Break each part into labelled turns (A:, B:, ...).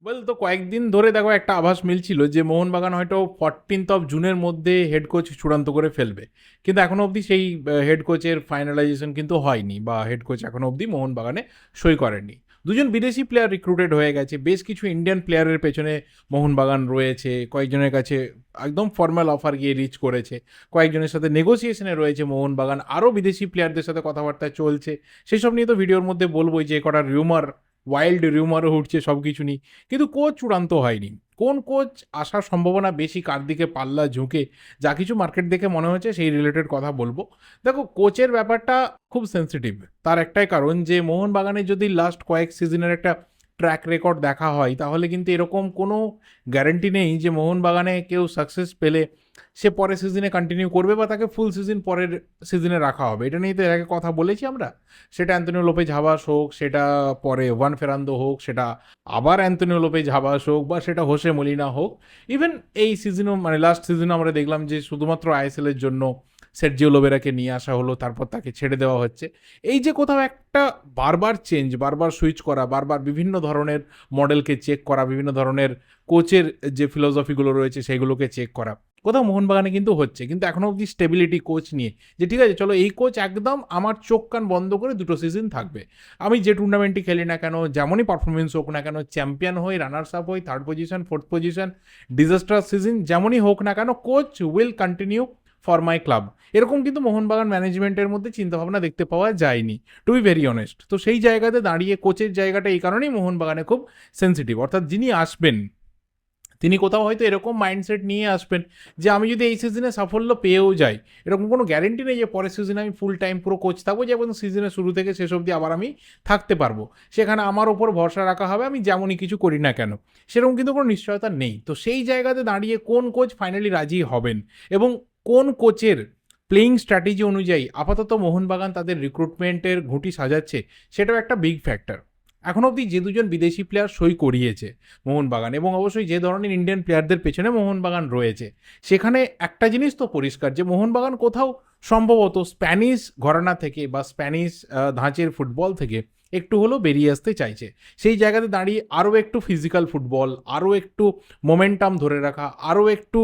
A: তো কয়েকদিন ধরে দেখো একটা আভাস মিলছিল যে মোহনবাগান হয়তো 14 জুনের মধ্যে হেড কোচ চূড়ান্ত করে ফেলবে, কিন্তু এখনো অবধি সেই হেড কোচের ফাইনালাইজেশন কিন্তু হয়নি, বা হেড কোচ এখনো অবধি মোহনবাগানে সই করেননি। দুজন বিদেশি প্লেয়ার রিক্রুটেড হয়ে গেছে, বেশ কিছু ইন্ডিয়ান প্লেয়ারের পেছনে মোহনবাগান রয়েছে, কয়েকজনের কাছে একদম ফর্মাল অফার গিয়ে রিচ করেছে, কয়েকজনের সাথে নেগোসিয়েশনে রয়েছে মোহনবাগান, আরও বিদেশি প্লেয়ারদের সাথে কথাবার্তা চলছে। সেসব নিয়ে তো ভিডিওর মধ্যে বলবোই, যে কটা রিউমার, ওয়াইল্ড রিউমারও উঠছে সব কিছু নিয়ে, কিন্তু কোচ চূড়ান্ত হয়নি। কোন কোচ আসার সম্ভাবনা বেশি, কার দিকে পাল্লা ঝুঁকে, যা কিছু মার্কেট দেখে মনে হচ্ছে সেই রিলেটেড কথা বলবো। দেখো, কোচের ব্যাপারটা খুব সেন্সিটিভ। তার একটাই কারণ যে মোহনবাগানের যদি লাস্ট কয়েক সিজনের একটা ট্র্যাক রেকর্ড দেখা হয়, তাহলে কিন্তু এরকম কোনো গ্যারেন্টি নেই যে মোহনবাগানে কেউ সাকসেস পেলে সে পরের সিজনে কন্টিনিউ করবে, বা তাকে ফুল সিজন পরের সিজনে রাখা হবে। এটা নিয়ে তো এর আগে কথা বলেছি আমরা। সেটা অ্যান্তনিও লোপেজ হাবাস হোক, সেটা পরে ওয়ান ফেরান্দো হোক, সেটা আবার অ্যান্তনিও লোপেজ হাবাস হোক, বা সেটা হোসে মলিনা হোক। ইভেন এই সিজনও, মানে লাস্ট সিজনও আমরা দেখলাম যে শুধুমাত্র আইএসএলের জন্য সের্জিও লোবেরাকে নিয়ে আসা হলো, তারপর তাকে ছেড়ে দেওয়া হচ্ছে। এই যে কোথাও একটা বারবার চেঞ্জ, বারবার সুইচ করা, বারবার বিভিন্ন ধরনের মডেলকে চেক করা, বিভিন্ন ধরনের কোচের যে ফিলোসফিগুলো রয়েছে সেগুলোকে চেক করা, কোথাও মোহনবাগানে কিন্তু হচ্ছে। কিন্তু এখনও অবধি স্টেবিলিটি কোচ নিয়ে, যে ঠিক আছে চলো এই কোচ একদম আমার চোখ কান বন্ধ করে 2 সিজন থাকবে, আমি যে টুর্নামেন্টই খেলি না কেন, যেমনই পারফরমেন্স হোক না কেন, চ্যাম্পিয়ন হই, রানার্স আপ হই, third position, fourth position, disaster season যেমনই হোক না কেন, coach will continue for my club. এরকম কিন্তু মোহনবাগান ম্যানেজমেন্টের মধ্যে চিন্তাভাবনা দেখতে পাওয়া যায়নি, টু বি ভেরি অনেস্ট। তো সেই জায়গাতে দাঁড়িয়ে কোচের জায়গাটা এই কারণেই মোহনবাগানে খুব সেন্সিটিভ। অর্থাৎ যিনি আসবেন তিনি কোথাও হয়তো এরকম মাইন্ডসেট নিয়ে আসবেন যে আমি যদি এই সিজনে সাফল্য পেয়েও যাই, এরকম কোনো গ্যারেন্টি নেই যে পরের সিজনে আমি ফুল টাইম পুরো কোচ থাকবো, যেমন সিজনের শুরু থেকে শেষ অবধি আবার আমি থাকতে পারবো, সেখানে আমার ওপর ভরসা রাখা হবে আমি যেমনই কিছু করি না কেন। সেরকম কিন্তু কোনো নিশ্চয়তা নেই। তো সেই জায়গাতে দাঁড়িয়ে কোন কোচ ফাইনালি রাজি হবেন, এবং কোন কোচের প্লেয়িং স্ট্র্যাটেজি অনুযায়ী আপাতত মোহনবাগান তাদের রিক্রুটমেন্টের ঘুঁটি সাজাচ্ছে, সেটাও একটা বিগ ফ্যাক্টর। এখন অবধি যে দুজন বিদেশি প্লেয়ার সই করিয়েছে মোহনবাগান, এবং অবশ্যই যে ধরনের ইন্ডিয়ান প্লেয়ারদের পেছনে মোহনবাগান রয়েছে, সেখানে একটা জিনিস তো পরিষ্কার যে মোহনবাগান কোথাও সম্ভবত স্প্যানিশ ঘরানা থেকে বা স্প্যানিশ ধাঁচের ফুটবল থেকে একটু হলেও বেরিয়ে আসতে চাইছে। সেই জায়গাতে দাঁড়িয়ে আরও একটু ফিজিক্যাল ফুটবল, আরও একটু মোমেন্টাম ধরে রাখা, আরও একটু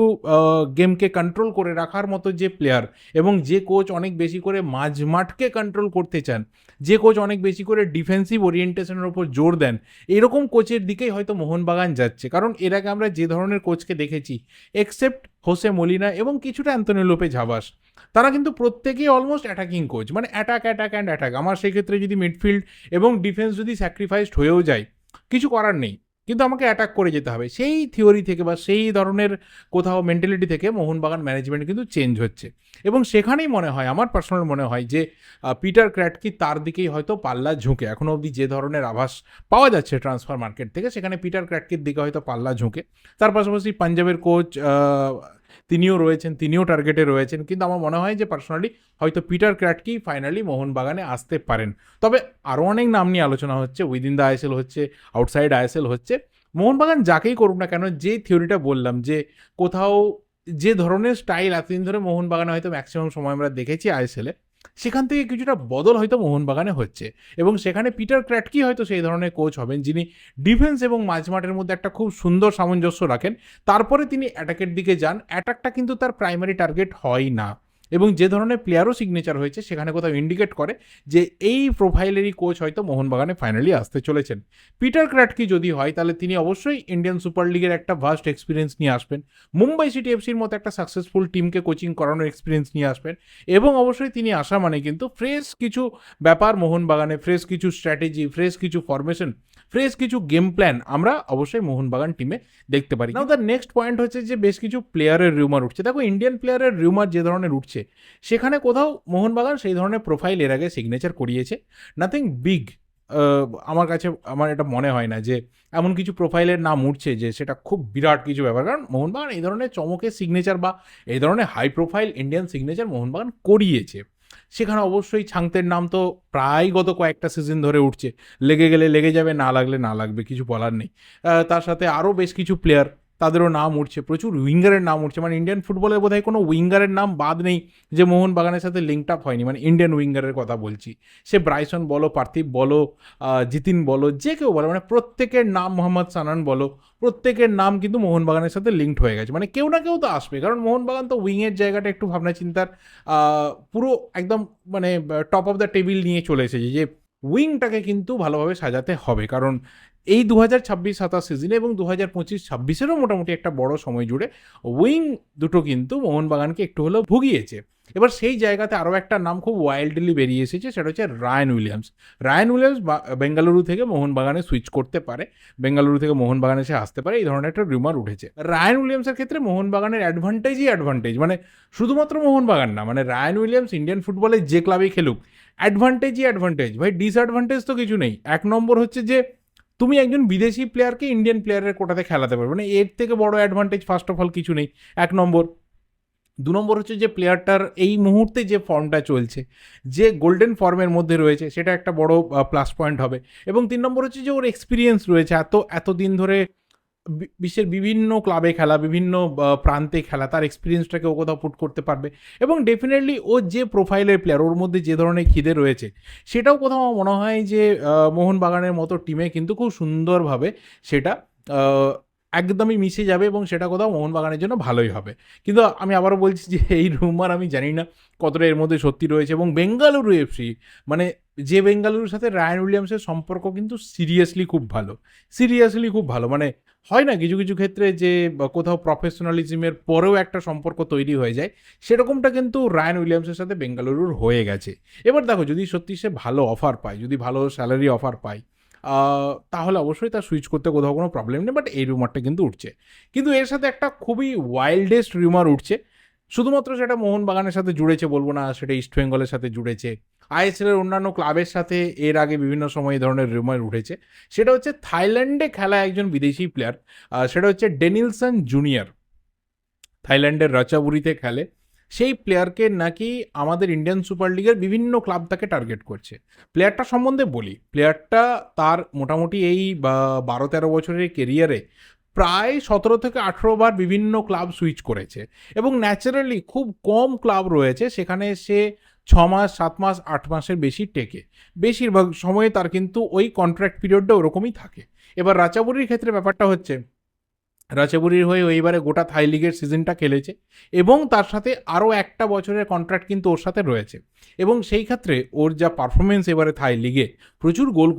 A: গেমকে কন্ট্রোল করে রাখার মতো যে প্লেয়ার, এবং যে কোচ অনেক বেশি করে মাঝমাঠকে কন্ট্রোল করতে চান, যে কোচ অনেক বেশি করে ডিফেন্সিভ ওরিয়েন্টেশনের ওপর জোর দেন, এরকম কোচের দিকেই হয়তো মোহনবাগান যাচ্ছে। কারণ এর আগে আমরা যে ধরনের কোচকে দেখেছি, এক্সেপ্ট হোসে মলিনা এবং কিছুটা অ্যান্তনিও লোপেজ হাবাস, তারা কিন্তু প্রত্যেকেই অলমোস্ট অ্যাটাকিং কোচ, মানে অ্যাটাক অ্যাটাক অ্যান্ড অ্যাটাক। আমার সেক্ষেত্রে যদি মিডফিল্ড এবং ডিফেন্স যদি স্যাক্রিফাইসড হয়েও যায়, কিছু করার নেই, কিন্তু আমাকে অ্যাটাক করে যেতে হবে। সেই থিওরি থেকে বা সেই ধরনের কোথাও মেন্টালিটি থেকে মোহনবাগান ম্যানেজমেন্ট কিন্তু চেঞ্জ হচ্ছে, এবং সেখানেই মনে হয়, আমার পার্সোনাল মনে হয় যে পিটার ক্র্যাটকি তার দিকেই হয়তো পাল্লা ঝুঁকে। এখনও অবধি যে ধরনের আভাস পাওয়া যাচ্ছে ট্রান্সফার মার্কেট থেকে, সেখানে পিটার ক্র্যাটকির দিকে হয়তো পাল্লা ঝুঁকে। তার পাশাপাশি পাঞ্জাবের কোচ তিনিও রয়েছেন, তিনিও টার্গেটে রয়েছেন, কিন্তু আমার মনে হয় যে পার্সোনালি হয়তো পিটার ক্র্যাটকি ফাইনালি মোহনবাগানে আসতে পারেন। তবে আরও অনেক নাম নিয়ে আলোচনা হচ্ছে, উইদিন দ্য আইএসএল হচ্ছে, আউটসাইড আইএসএল হচ্ছে। মোহনবাগান যাকেই করুক না কেন, যে থিওরিটা বললাম যে কোথাও যে ধরনের স্টাইল এতদিন ধরে মোহনবাগানে হয়তো ম্যাক্সিমাম সময় আমরা দেখেছি আইএসএলে, সেখান থেকে কিছুটা বদল হয়তো মোহনবাগানে হচ্ছে, এবং সেখানে পিটার ক্র্যাটকি হয়তো সেই ধরনের কোচ হবেন যিনি ডিফেন্স এবং মাঝমাঠের মধ্যে একটা খুব সুন্দর সামঞ্জস্য রাখেন, তারপরে তিনি অ্যাটাকের দিকে যান। অ্যাটাকটা কিন্তু তার প্রাইমারি টার্গেট হয় না, এবং যে ধরনের প্লেয়ারও সিগনেচার হয়েছে সেখানে কোথাও ইন্ডিকেট করে যে এই প্রোফাইলেরই কোচ হয়তো মোহনবাগানে ফাইনালি আসতে চলেছেন। পিটার ক্র্যাটকি যদি হয়, তাহলে তিনি অবশ্যই ইন্ডিয়ান সুপার লিগের একটা ভাস্ট এক্সপিরিয়েন্স নিয়ে আসবেন, মুম্বাই সিটি এফসির মতো একটা সাকসেসফুল টিমকে কোচিং করানোর এক্সপিরিয়েন্স নিয়ে আসবেন, এবং অবশ্যই তিনি আসা মানে কিন্তু ফ্রেশ কিছু ব্যাপার মোহনবাগানে, ফ্রেশ কিছু স্ট্র্যাটেজি, ফ্রেশ কিছু ফরমেশন, ফ্রেশ কিছু গেম প্ল্যান আমরা অবশ্যই মোহনবাগান টিমে দেখতে পারি। নাও দ্য নেক্সট পয়েন্ট হচ্ছে যে বেশ কিছু প্লেয়ারের রিউমার উঠছে। দেখো, ইন্ডিয়ান প্লেয়ারের রিউমার যে ধরনের উঠছে, সেখানে কোথাও মোহনবাগান সেই ধরনের প্রোফাইল এর আগে সিগনেচার করিয়েছে, নাথিং বিগ। আমার কাছে, আমার এটা মনে হয় না যে এমন কিছু প্রোফাইলের নাম উঠছে যে সেটা খুব বিরাট কিছু ব্যাপার। কারণ মোহনবাগান এই ধরনের চমকের সিগনেচার বা এই ধরনের high profile Indian signature Mohun Bagan করিয়েছে। সেখানে অবশ্যই ছাংতের নাম তো প্রায় গত কয়েকটা সিজন ধরে উঠছে, লেগে গেলে লেগে যাবে, না লাগলে না লাগবে, কিছু বলার নেই। তার সাথে আরও বেশ কিছু প্লেয়ার, তাদেরও নাম উঠছে, প্রচুর উইঙ্গারের নাম উঠছে, মানে ইন্ডিয়ান ফুটবলের বোধহয় কোনো উইঙ্গারের নাম বাদ নেই যে মোহনবাগানের সাথে লিঙ্কড আপ হয়নি, মানে ইন্ডিয়ান উইঙ্গারের কথা বলছি। সে ব্রাইসন বলো, পার্থিব বলো, জিতিন বলো, যে কেউ বলো, মানে প্রত্যেকের নাম, মোহাম্মদ সানান বলো, প্রত্যেকের নাম কিন্তু মোহনবাগানের সাথে লিঙ্কড হয়ে গেছে। মানে কেউ না কেউ তো আসবে, কারণ মোহনবাগান তো উইংয়ের জায়গাটা একটু ভাবনা চিন্তার পুরো একদম মানে টপ অফ দ্য টেবিল নিয়ে চলে এসেছে, যে উইংটাকে কিন্তু ভালোভাবে সাজাতে হবে। কারণ এই 2026-27 সিজনে এবং 2025-26-এরও মোটামুটি একটা বড় সময় জুড়ে উইং দুটো কিন্তু মোহনবাগানকে একটু হলেও ভুগিয়েছে। এবার সেই জায়গাতে আরও একটা নাম খুব ওয়াইল্ডলি বেরিয়ে এসেছে, সেটা হচ্ছে Ryan Williams. Ryan Williams Bengaluru থেকে মোহনবাগানে সুইচ করতে পারে, বেঙ্গালুরু থেকে মোহনবাগানে সে আসতে পারে, এই ধরনের একটা রিউমার উঠেছে। রায়ান উইলিয়ামসের ক্ষেত্রে মোহনবাগানের অ্যাডভান্টেজ, মানে শুধুমাত্র মোহনবাগান না, মানে রায়ান উইলিয়ামস ইন্ডিয়ান ফুটবলে যে ক্লাবেই খেলুক অ্যাডভান্টেজ ভাই, ডিসঅ্যাডভান্টেজ তো কিছু নেই। এক নম্বর হচ্ছে যে তুমি একজন বিদেশি প্লেয়ারকে ইন্ডিয়ান প্লেয়ারের কোটাতে খেলাতে পারবে, মানে এর থেকে বড় অ্যাডভান্টেজ ফার্স্ট অফ অল কিছু নেই, এক নম্বর। দু নম্বর হচ্ছে যে প্লেয়ারটার এই মুহূর্তে যে ফর্মটা চলছে, যে গোল্ডেন ফর্মের মধ্যে রয়েছে, সেটা একটা বড় প্লাস পয়েন্ট হবে। এবং তিন নম্বর হচ্ছে যে ওর এক্সপিরিয়েন্স রয়েছে, এতদিন ধরে বিশ্বের বিভিন্ন ক্লাবে খেলা, বিভিন্ন প্রান্তে খেলা, তার এক্সপিরিয়েন্সটাকে ও কোথাও পুট করতে পারবে। এবং ডেফিনেটলি ও যে প্রোফাইলের প্লেয়ার, ওর মধ্যে যে ধরনের খিদে রয়েছে, সেটাও কোথাও আমার মনে হয় যে মোহনবাগানের মতো টিমে কিন্তু খুব সুন্দরভাবে সেটা একদমই মিশে যাবে, এবং সেটা কোথাও মোহনবাগানের জন্য ভালোই হবে। কিন্তু আমি আবারও বলছি যে এই রুমার আমি জানি না কতটা এর মধ্যে সত্যি রয়েছে। এবং বেঙ্গালুরু এফসি, মানে যে বেঙ্গালুরুর সাথে রায়ান উইলিয়ামসের সম্পর্ক কিন্তু সিরিয়াসলি খুব ভালো, মানে হয় না কিছু কিছু ক্ষেত্রে যে কোথাও প্রফেশনালিজমের পরেও একটা সম্পর্ক তৈরি হয়ে যায়, সেরকমটা কিন্তু রায়ান উইলিয়ামসের সাথে বেঙ্গালুরুর হয়ে গেছে। এবার দেখো, যদি সত্যি সে ভালো অফার পায়, যদি ভালো স্যালারি অফার পায়, তাহলে অবশ্যই তার সুইচ করতে কোথাও কোনো প্রবলেম নেই। বাট এই রুমারটা কিন্তু উঠছে, কিন্তু এর সাথে একটা খুবই ওয়াইল্ডেস্ট রিউমার উঠছে। শুধুমাত্র সেটা মোহনবাগানের সাথে জুড়েছে বলবো না, সেটা ইস্টবেঙ্গলের সাথে জুড়েছে, আইএসএল এর অন্যান্য ক্লাবের সাথে এর আগে বিভিন্ন সময় এই ধরনের রিউমার উঠেছে। সেটা হচ্ছে থাইল্যান্ডে খেলা একজন বিদেশি প্লেয়ার, সেটা হচ্ছে ডেনিলসন জুনিয়র, থাইল্যান্ডের রাচাবুরিতে খেলে। সেই প্লেয়ারকে নাকি আমাদের ইন্ডিয়ান সুপার লিগের বিভিন্ন ক্লাব তাকে টার্গেট করছে। প্লেয়ারটা সম্বন্ধে বলি, প্লেয়ারটা তার মোটামুটি এই 12-13 বছরের কেরিয়ারে প্রায় 17 থেকে 18 বার বিভিন্ন ক্লাব সুইচ করেছে, এবং ন্যাচারালি খুব কম ক্লাব রয়েছে সেখানে সে 6 মাস, 7 মাস, 8 মাসের বেশি টেকে। বেশিরভাগ সময়ে তার কিন্তু ওই কন্ট্রাক্ট পিরিয়ডটা ওরকমই থাকে। এবার রাচাবুরির ক্ষেত্রে ব্যাপারটা হচ্ছে, রাচাবুরির হয়ে এইবারে গোটা থাই লিগের সিজনটা খেলেছে, এবং তার সাথে আরও একটা বছরের কন্ট্রাক্ট কিন্তু ওর সাথে রয়েছে। এবং সেই ক্ষেত্রে ওর যা পারফরমেন্স এবারে থাই লিগে, প্রচুর গোল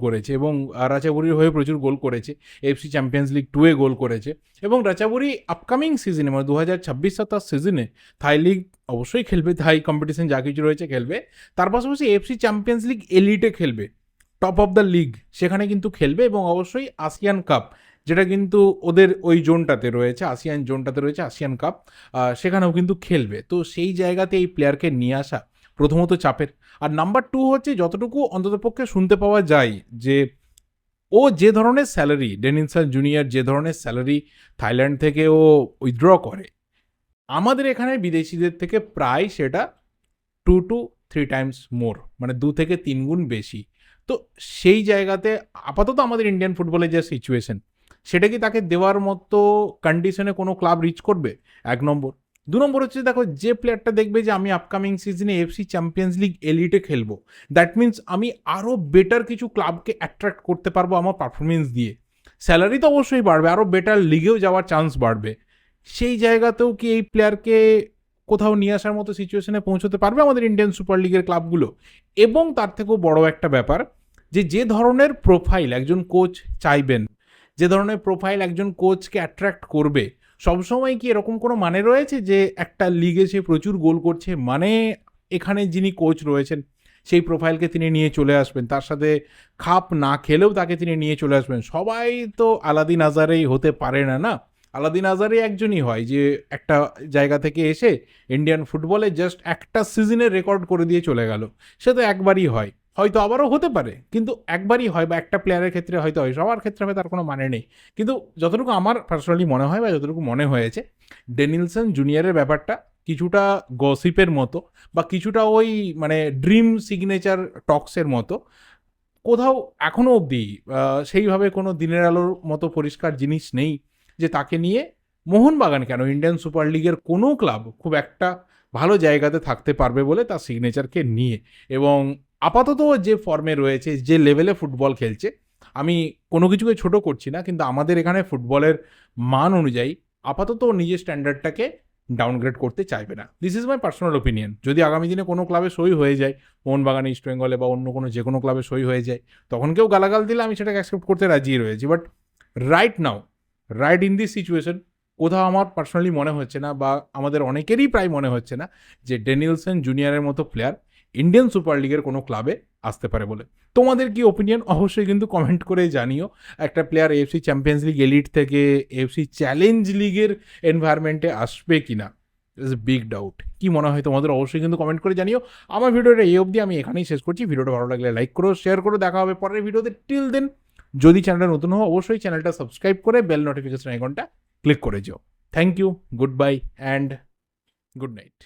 A: করেছে, এবং রাচাবুরির হয়ে প্রচুর গোল করেছে, এফসি চ্যাম্পিয়ন্স লিগ 2-এ গোল করেছে। এবং রাচাবুরি আপকামিং সিজনে, মানে 2026-27 সিজনে থাই লিগ অবশ্যই খেলবে, থাই কম্পিটিশন যা কিছু রয়েছে খেলবে, তার পাশাপাশি এফসি চ্যাম্পিয়ন্স লিগ এলিটে খেলবে, টপ অফ দ্য লিগ সেখানে কিন্তু খেলবে, এবং অবশ্যই আসিয়ান কাপ, যেটা কিন্তু ওদের ওই জোনটাতে রয়েছে, আসিয়ান জোনটাতে রয়েছে আসিয়ান কাপ, সেখানেও কিন্তু খেলবে। তো সেই জায়গাতে এই প্লেয়ারকে নিয়ে আসা প্রথমত চাপের, আর নাম্বার 2 হচ্ছে যতটুকু অন্ততপক্ষে শুনতে পাওয়া যায় যে ও যে ধরনের স্যালারি, ডেনিলসন জুনিয়র যে ধরনের স্যালারি থাইল্যান্ড থেকে ও উইথড্র করে, আমাদের এখানে বিদেশিদের থেকে প্রায় সেটা 2 to 3 টাইমস মোর, মানে 2 থেকে 3 গুণ বেশি। তো সেই জায়গাতে আপাতত আমাদের ইন্ডিয়ান ফুটবলের যে সিচুয়েশন, সেটা কি তাকে দেওয়ার মতো কন্ডিশনে কোনো ক্লাব রিচ করবে? এক নম্বর। দু নম্বর হচ্ছে, দেখো, যে প্লেয়ারটা দেখবে যে আমি আপকামিং সিজনে এফসি চ্যাম্পিয়ন্স লিগ এলিটে খেলবো, দ্যাট মিনস আমি আরও বেটার কিছু ক্লাবকে অ্যাট্রাক্ট করতে পারবো আমার পারফরমেন্স দিয়ে, স্যালারি তো অবশ্যই বাড়বে, আরও বেটার লিগেও যাওয়ার চান্স বাড়বে। সেই জায়গাতেও কি এই প্লেয়ারকে কোথাও নিয়ে আসার মতো সিচুয়েশনে পৌঁছতে পারবে আমাদের ইন্ডিয়ান সুপার লিগের ক্লাবগুলো? এবং তার থেকেও বড় একটা ব্যাপার, যে ধরনের প্রোফাইল একজন কোচ চাইবেন, যে ধরনের প্রোফাইল একজন কোচকে অ্যাট্রাক্ট করবে, সবসময় কি এরকম কোনো মানে রয়েছে যে একটা লিগে সে প্রচুর গোল করছে মানে এখানে যিনি কোচ রয়েছেন সেই প্রোফাইলকে তিনি নিয়ে চলে আসবেন, তার সাথে খাপ না খেলেও তাকে তিনি নিয়ে চলে আসবেন? সবাই তো আলাদিন আজারেই হতে পারে না, না। আলাদিন আজারে একজনই হয় যে একটা জায়গা থেকে এসে ইন্ডিয়ান ফুটবলে জাস্ট একটা সিজনের রেকর্ড করে দিয়ে চলে গেল। সে তো একবারই হয়, হয়তো আবারও হতে পারে, কিন্তু একবারই হয়, বা একটা প্লেয়ারের ক্ষেত্রে হয়তো হয়, সবার ক্ষেত্রে হবে তার কোনো মানে নেই। কিন্তু যতটুকু আমার পার্সোনালি মনে হয়, বা যতটুকু মনে হয়েছে, ডেনিলসন জুনিয়রের ব্যাপারটা কিছুটা গসিপের মতো, বা কিছুটা ওই মানে ড্রিম সিগনেচার টক্সের মতো, কোথাও এখনও অবধি সেইভাবে কোনো দিনের আলোর মতো পরিষ্কার জিনিস নেই যে তাকে নিয়ে মোহনবাগান কেন ইন্ডিয়ান সুপার লিগের কোনো ক্লাব খুব একটা ভালো জায়গাতে থাকতে পারবে বলে তার সিগনেচারকে নিয়ে। এবং আপাতত যে ফর্মে রয়েছে, যে লেভেলে ফুটবল খেলছে, আমি কোনো কিছুকে ছোট করছি না, কিন্তু আমাদের এখানে ফুটবলের মান অনুযায়ী আপাতত ও নিজের স্ট্যান্ডার্ডটাকে ডাউনগ্রেড করতে চাইবে না। This is my personal opinion. যদি আগামী দিনে কোনো ক্লাবে সই হয়ে যায়, মোহনবাগান, ইস্ট বেঙ্গলে বা অন্য কোনো যে কোনো ক্লাবে সই হয়ে যায়, তখন কেউ গালাগাল দিলে আমি সেটাকে অ্যাকসেপ্ট করতে রাজি রয়েছি। But right now, right in this situation, কোথাও আমার পার্সোনালি মনে হচ্ছে না, বা আমাদের অনেকেরই প্রায় মনে হচ্ছে না, যে ড্যানিয়েলসন জুনিয়রের মতো প্লেয়ার ইন্ডিয়ান সুপার লিগের কোনো ক্লাবে আসতে পারে বলে। তোমাদের কি ওপিনিয়ন অবশ্যই কিন্তু কমেন্ট করে জানিও। একটা player AFC champions league elite থেকে এএফসি চ্যালেঞ্জ লিগের এনভায়রনমেন্টে আসবে কিনা, ইজ এ বিগ ডাউট। কি মনে হয় তোমাদের অবশ্যই কিন্তু কমেন্ট করে জানিও। আমার ভিডিওটা এই অবধি আমি এখানেই শেষ করছি। ভিডিওটা ভালো লাগলে লাইক করো, শেয়ার করো। দেখা হবে পরের ভিডিওতে। টিল দেন, যদি চ্যানেলটা নতুন হও অবশ্যই চ্যানেলটা সাবস্ক্রাইব করে বেল নোটিফিকেশন আইকনটা ক্লিক করে যাও। Thank you, good bye and good night.